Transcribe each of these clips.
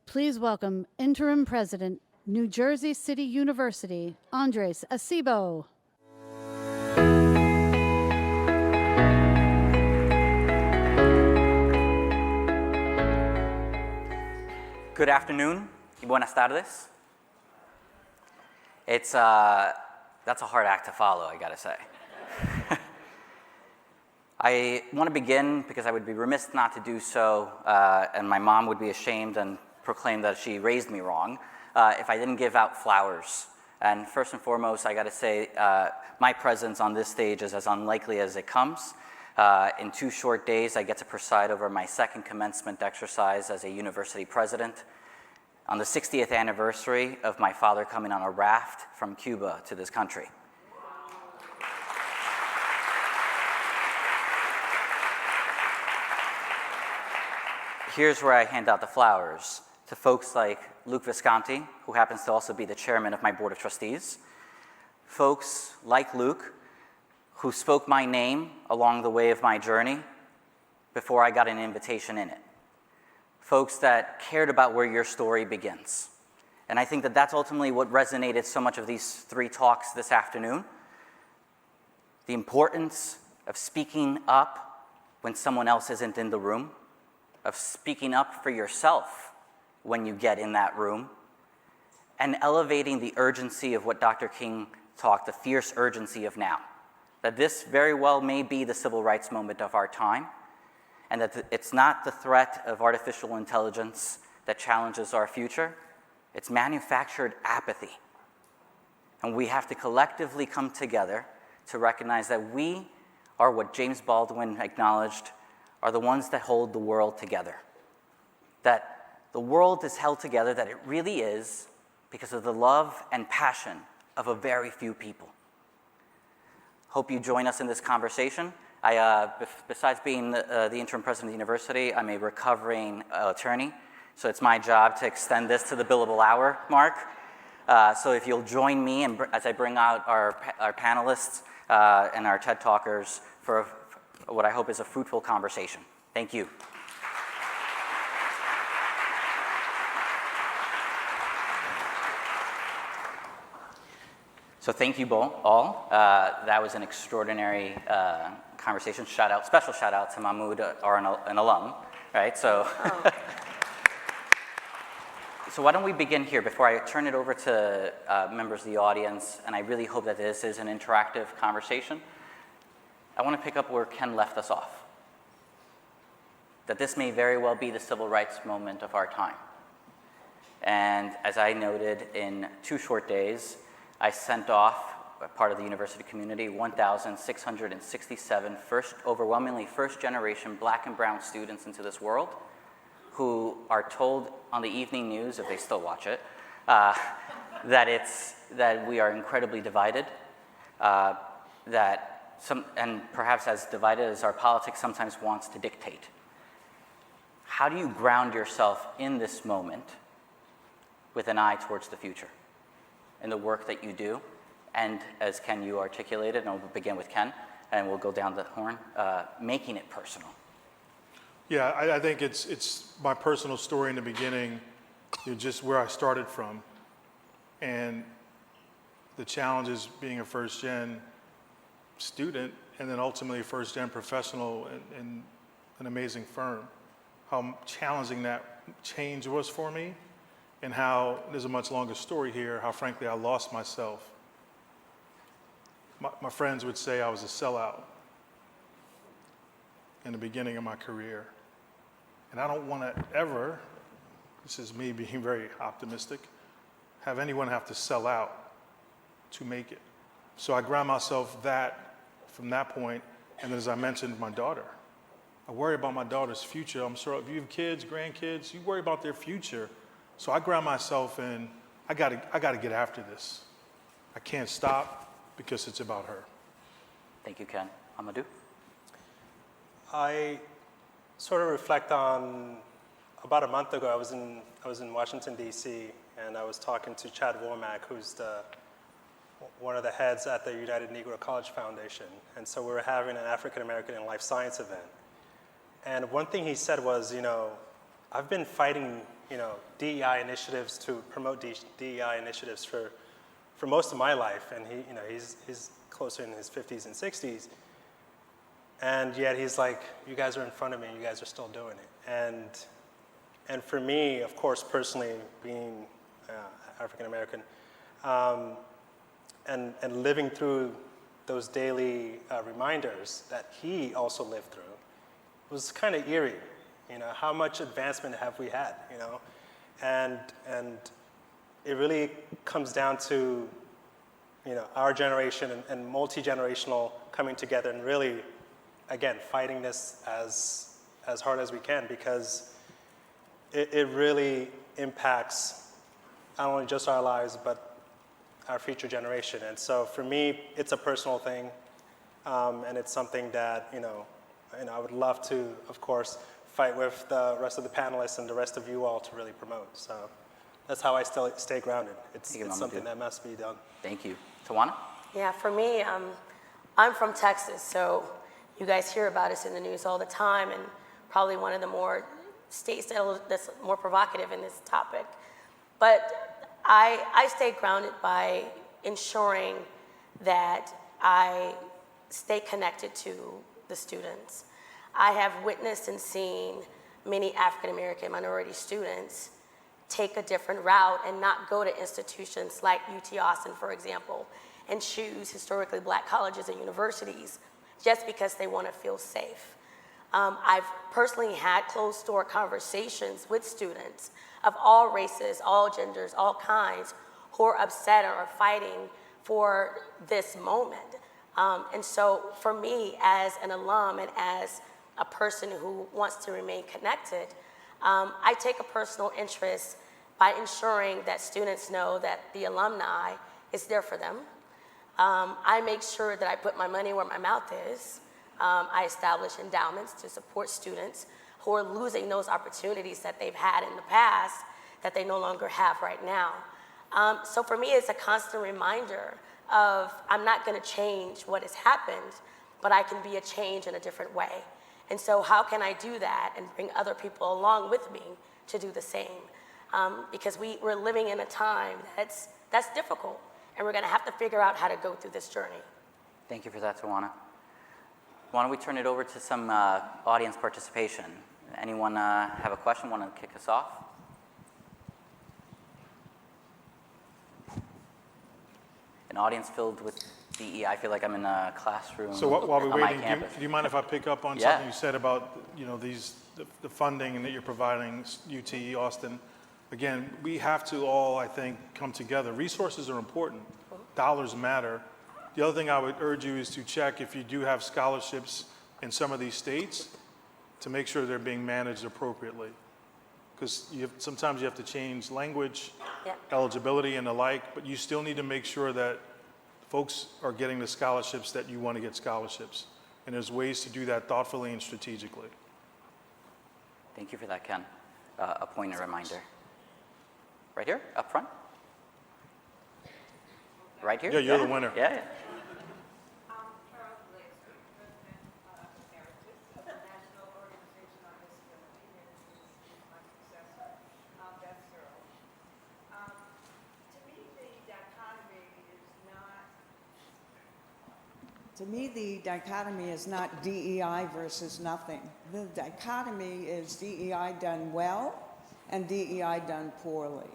Please welcome Interim President, New Jersey City University, Andrés Acebo. Good afternoon y buenas tardes. That's a hard act to follow, I gotta say. I want to begin because I would be remiss not to do so, and my mom would be ashamed and proclaim that she raised me wrong if I didn't give out flowers. And first and foremost, I gotta say, my presence on this stage is as unlikely as it comes. In 2 short days, I get to preside over my second commencement exercise as a university president on the 60th anniversary of my father coming on a raft from Cuba to this country. Here's where I hand out the flowers to folks like Luke Visconti, who happens to also be the chairman of my board of trustees, folks like Luke, who spoke my name along the way of my journey before I got an invitation in it, folks that cared about where your story begins. And I think that that's ultimately what resonated so much of these 3 talks this afternoon, the importance of speaking up when someone else isn't in the room, of speaking up for yourself when you get in that room, and elevating the urgency of what Dr. King talked, the fierce urgency of now. That this very well may be the civil rights moment of our time, and that it's not the threat of artificial intelligence that challenges our future, it's manufactured apathy. And we have to collectively come together to recognize that we are what James Baldwin acknowledged are the ones that hold the world together. That the world is held together, that it really is because of the love and passion of a very few people. Hope you join us in this conversation. Besides being the interim president of the university, I'm a recovering attorney, so it's my job to extend this to the billable hour mark. So if you'll join me as I bring out our panelists and our TED Talkers for what I hope is a fruitful conversation. Thank you. So thank you all. That was an extraordinary conversation. Special shout out to Mamadou A, an alum, right? So, so why don't we begin here before I turn it over to members of the audience, and I really hope that this is an interactive conversation. I want to pick up where Ken left us off. That this may very well be the civil rights moment of our time. And as I noted, in 2 short days, I sent off, part of the university community, 1,667 overwhelmingly first-generation Black and brown students into this world who are told on the evening news, if they still watch it, that we are incredibly divided, and perhaps as divided as our politics sometimes wants to dictate. How do you ground yourself in this moment with an eye towards the future in the work that you do? And as Ken, you articulated, and we'll begin with Ken, and we'll go down the horn, making it personal. Yeah, I think it's my personal story in the beginning, just where I started from, and the challenges being a first-gen student, and then ultimately a first-gen professional in an amazing firm. How challenging that change was for me, and how, there's a much longer story here, how frankly I lost myself. My friends would say I was a sellout in the beginning of my career. And I don't want to ever, this is me being very optimistic, have anyone have to sell out to make it. So I ground myself from that point, and then as I mentioned, my daughter. I worry about my daughter's future. I'm sure if you have kids, grandkids, you worry about their future. So I ground myself in, I gotta get after this. I can't stop because it's about her. Thank you, Ken. Mamadou? I sort of reflect on about a month ago, I was in Washington, D.C., and I was talking to Chad Womack, who's one of the heads at the United Negro College Foundation. And so we were having an African American in life science event. And one thing he said was, I've been fighting DEI initiatives to promote DEI initiatives for most of my life, and he's closer in his 50s and 60s, and yet he's like, you guys are in front of me, you guys are still doing it, and for me, of course, personally, being African American, and living through those daily reminders that he also lived through was kind of eerie. How much advancement have we had? And it really comes down to our generation and multi-generational coming together and really, again, fighting this as hard as we can, because it really impacts not only just our lives, but our future generation. And so for me, it's a personal thing, and it's something that I would love to, of course, fight with the rest of the panelists and the rest of you all to really promote. So that's how I still stay grounded. It's something that must be done. Thank you. Tawana? Yeah, for me, I'm from Texas, so you guys hear about us in the news all the time, and probably one of the more states that's more provocative in this topic. But I stay grounded by ensuring that I stay connected to the students. I have witnessed and seen many African American minority students take a different route and not go to institutions like UT Austin, for example, and choose historically black colleges and universities just because they want to feel safe. I've personally had closed-door conversations with students of all races, all genders, all kinds, who are upset or are fighting for this moment. And so for me, as an alum and as a person who wants to remain connected, I take a personal interest by ensuring that students know that the alumni is there for them. I make sure that I put my money where my mouth is. I establish endowments to support students who are losing those opportunities that they've had in the past that they no longer have right now. So for me, it's a constant reminder of I'm not going to change what has happened, but I can be a change in a different way. And so how can I do that and bring other people along with me to do the same? Because we're living in a time that's difficult, and we're going to have to figure out how to go through this journey. Thank you for that, Tawana. Why don't we turn it over to some audience participation? Anyone have a question, want to kick us off? An audience filled with DEI. I feel like I'm in a classroom. So while we're on my waiting, campus. do you mind if I pick up on Yeah. something you said about the funding that you're providing UT Austin? Again, we have to all, I think, come together. Resources are important. Dollars matter. The other thing I would urge you is to check if you do have scholarships in some of these states to make sure they're being managed appropriately. Because sometimes you have to change language, eligibility and the like, but you still need to make sure that folks are getting the scholarships that you want to get scholarships. And there's ways to do that thoughtfully and strategically. Thank you for that, Ken. A point, a reminder. Right here, up front. Right here? Yeah, you're the winner. Yeah. To me, the dichotomy is not DEI versus nothing. The dichotomy is DEI done well and DEI done poorly.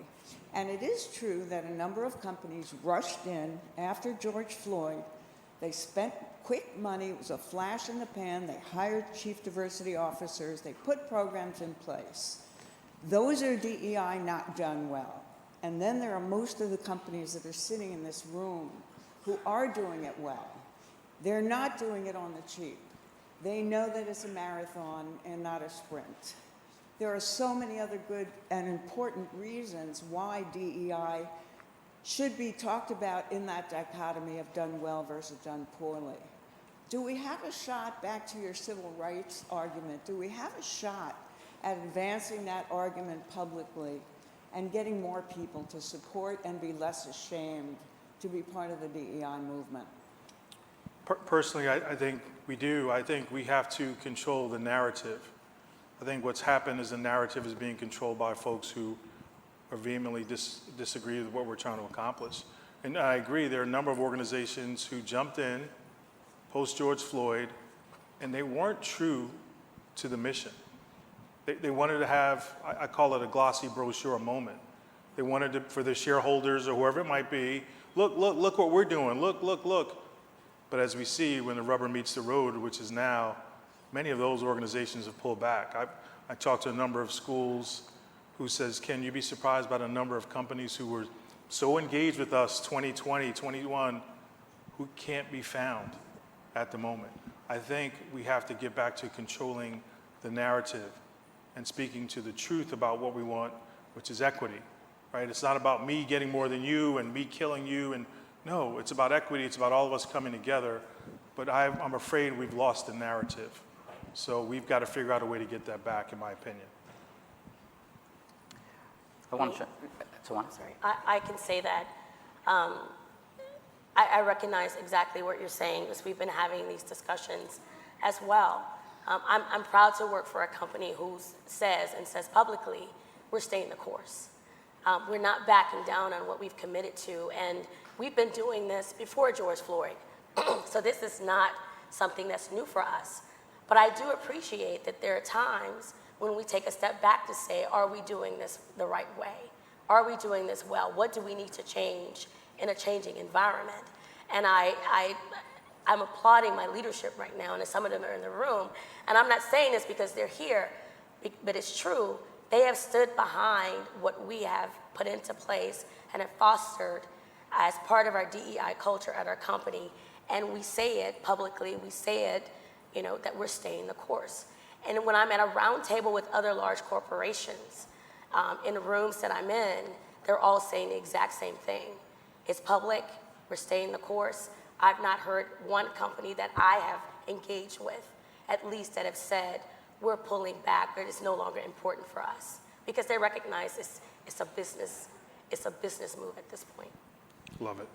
And it is true that a number of companies rushed in after George Floyd. They spent quick money. It was a flash in the pan. They hired chief diversity officers. They put programs in place. Those are DEI not done well. And then there are most of the companies that are sitting in this room who are doing it well. They're not doing it on the cheap. They know that it's a marathon and not a sprint. There are so many other good and important reasons why DEI should be talked about in that dichotomy of done well versus done poorly. Do we have a shot, back to your civil rights argument, do we have a shot at advancing that argument publicly and getting more people to support and be less ashamed to be part of the DEI movement? Personally, I think we do. I think we have to control the narrative. I think what's happened is the narrative is being controlled by folks who are vehemently disagree with what we're trying to accomplish. And I agree, there are a number of organizations who jumped in post-George Floyd, and they weren't true to the mission. They wanted to have, I call it a glossy brochure moment. They wanted to, for their shareholders or whoever it might be, look what we're doing, look. But as we see, when the rubber meets the road, which is now, many of those organizations have pulled back. I talked to a number of schools who says, can you be surprised by the number of companies who were so engaged with us 2020, 21, who can't be found at the moment. I think we have to get back to controlling the narrative and speaking to the truth about what we want, which is equity, right? It's not about me getting more than you and me killing you, and no, it's about equity, it's about all of us coming together, but I'm afraid we've lost the narrative. So we've got to figure out a way to get that back, in my opinion. I want to, Sorry. I can say that I recognize exactly what you're saying because we've been having these discussions as well. I'm proud to work for a company who says publicly, we're staying the course. We're not backing down on what we've committed to, and we've been doing this before George Floyd. So this is not something that's new for us. But I do appreciate that there are times when we take a step back to say, are we doing this the right way? Are we doing this well? What do we need to change in a changing environment? And I'm applauding my leadership right now, and some of them are in the room. And I'm not saying this because they're here, but it's true. They have stood behind what we have put into place and have fostered as part of our DEI culture at our company. And we say it publicly, we say it, that we're staying the course. And when I'm at a round table with other large corporations, in the rooms that I'm in, they're all saying the exact same thing. It's public, we're staying the course. I've not heard one company that I have engaged with, at least that have said, we're pulling back, or it's no longer important for us. Because they recognize it's a business move at this point. Love it.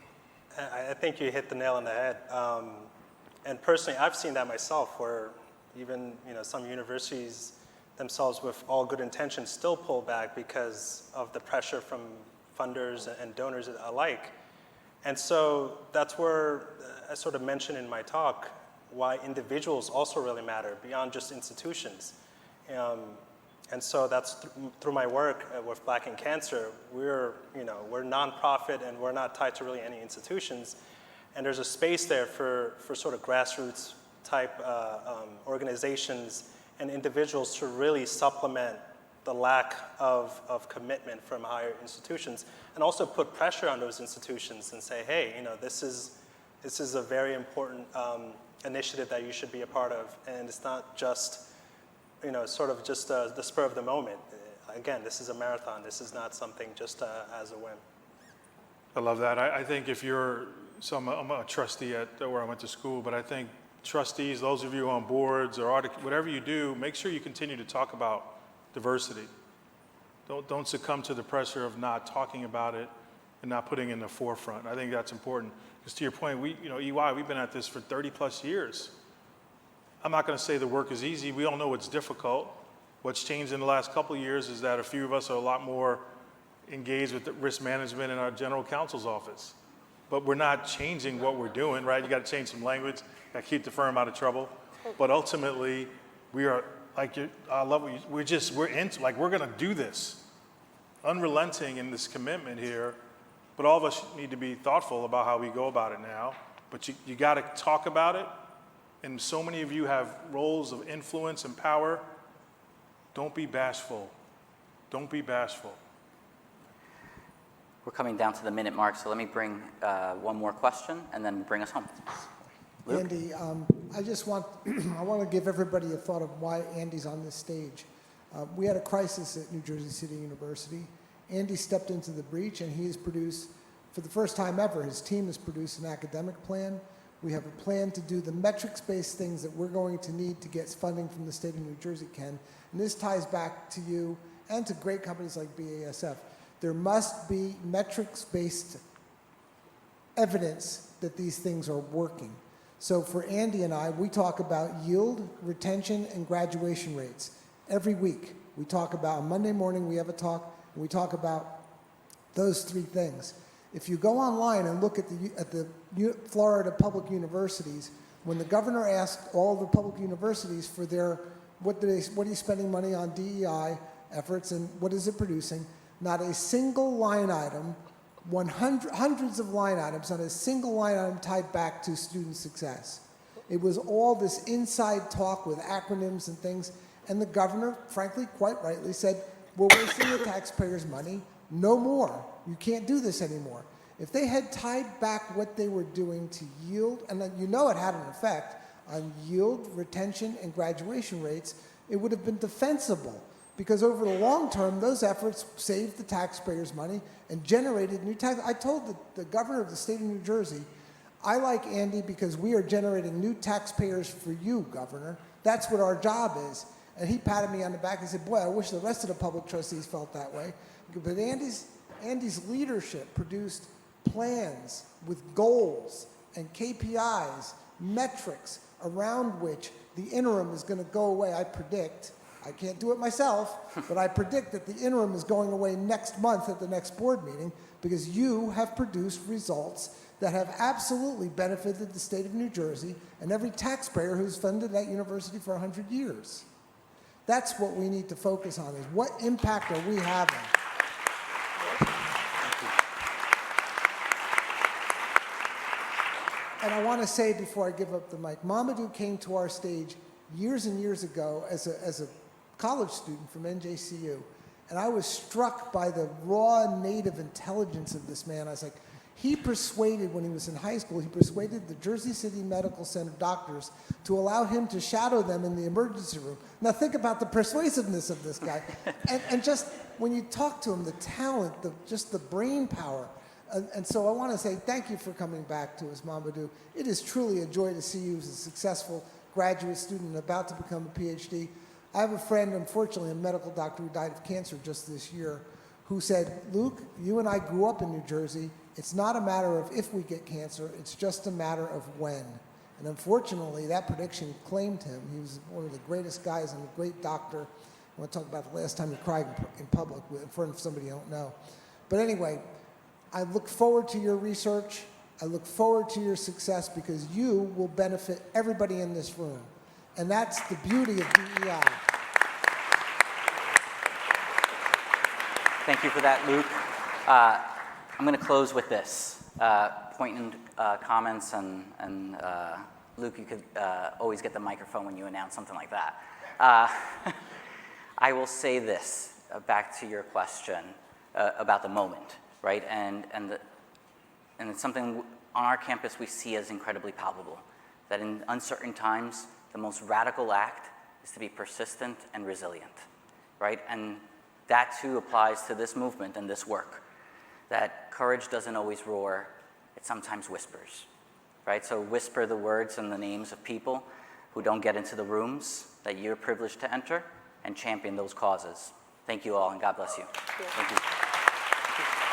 I think you hit the nail on the head. And personally, I've seen that myself, where even some universities themselves with all good intentions still pull back because of the pressure from funders and donors alike. And so that's where I sort of mentioned in my talk why individuals also really matter beyond just institutions. And so that's through my work with Black in Cancer. We're nonprofit and we're not tied to really any institutions. And there's a space there for sort of grassroots type organizations and individuals to really supplement the lack of commitment from higher institutions, and also put pressure on those institutions and say, hey, this is a very important initiative that you should be a part of, and it's not just, sort of just the spur of the moment. Again, this is a marathon. This is not something just as a whim. I love that. I think if I'm a trustee at where I went to school, but I think trustees, those of you on boards or whatever you do, make sure you continue to talk about diversity. Don't succumb to the pressure of not talking about it and not putting it in the forefront. I think that's important. Because to your point, EY, we've been at this for 30 plus years. I'm not going to say the work is easy. We all know it's difficult. What's changed in the last couple of years is that a few of us are a lot more engaged with the risk management in our general counsel's office. But we're not changing what we're doing, right? You got to change some language, got to keep the firm out of trouble. But ultimately, we are, I love what we're going to do this. Unrelenting in this commitment here, but all of us need to be thoughtful about how we go about it now. But you got to talk about it, and so many of you have roles of influence and power. Don't be bashful. Don't be bashful. We're coming down to the minute mark, so let me bring one more question and then bring us home. Luke? Andy, I want to give everybody a thought of why Andy's on this stage. We had a crisis at New Jersey City University. Andy stepped into the breach, and he has produced, for the first time ever, his team has produced an academic plan. We have a plan to do the metrics-based things that we're going to need to get funding from the state of New Jersey, Ken. And this ties back to you and to great companies like BASF. There must be metrics-based evidence that these things are working. So for Andy and I, we talk about yield, retention, and graduation rates. Every week, we talk about, on Monday morning, we have a talk, and we talk about those 3 things. If you go online and look at the Florida public universities, when the governor asked all the public universities for their, what are you spending money on DEI efforts and what is it producing, not a single line item, hundreds of line items, not a single line item tied back to student success. It was all this inside talk with acronyms and things, and the governor, frankly, quite rightly said, we're wasting the taxpayers' money, no more. You can't do this anymore. If they had tied back what they were doing to yield, and then you know it had an effect on yield, retention, and graduation rates, it would have been defensible. Because over the long term, those efforts saved the taxpayers' money and generated new tax. I told the governor of the state of New Jersey, I like Andy because we are generating new taxpayers for you, Governor. That's what our job is. And he patted me on the back and said, boy, I wish the rest of the public trustees felt that way. But Andy's leadership produced plans with goals and KPIs, metrics around which the interim is going to go away, I predict. I can't do it myself, but I predict that the interim is going away next month at the next board meeting because you have produced results that have absolutely benefited the state of New Jersey and every taxpayer who's funded that university for 100 years. That's what we need to focus on, is what impact are we having? And I want to say before I give up the mic, Mamadou came to our stage years and years ago as a college student from NJCU, and I was struck by the raw native intelligence of this man. I was like, he persuaded, when he was in high school, he persuaded the Jersey City Medical Center doctors to allow him to shadow them in the emergency room. Now think about the persuasiveness of this guy. and just when you talk to him, the talent, just the brain power. And so I want to say thank you for coming back to us, Mamadou. It is truly a joy to see you as a successful graduate student about to become a Ph.D. I have a friend, unfortunately, a medical doctor who died of cancer just this year, who said, Luke, you and I grew up in New Jersey. It's not a matter of if we get cancer, it's just a matter of when. And unfortunately, that prediction claimed him. He was one of the greatest guys and a great doctor. I want to talk about the last time you cried in public in front of somebody you don't know. But anyway, I look forward to your research. I look forward to your success because you will benefit everybody in this room. And that's the beauty of DEI. Thank you for that, Luke. I'm going to close with this. Point in comments, and Luke, you could always get the microphone when you announce something like that. I will say this, back to your question about the moment, right? And it's something on our campus we see as incredibly palpable, that in uncertain times, the most radical act is to be persistent and resilient, right? And that too applies to this movement and this work, that courage doesn't always roar, it sometimes whispers, right? So whisper the words and the names of people who don't get into the rooms that you're privileged to enter and champion those causes. Thank you all, and God bless you. Thank you. Thank you.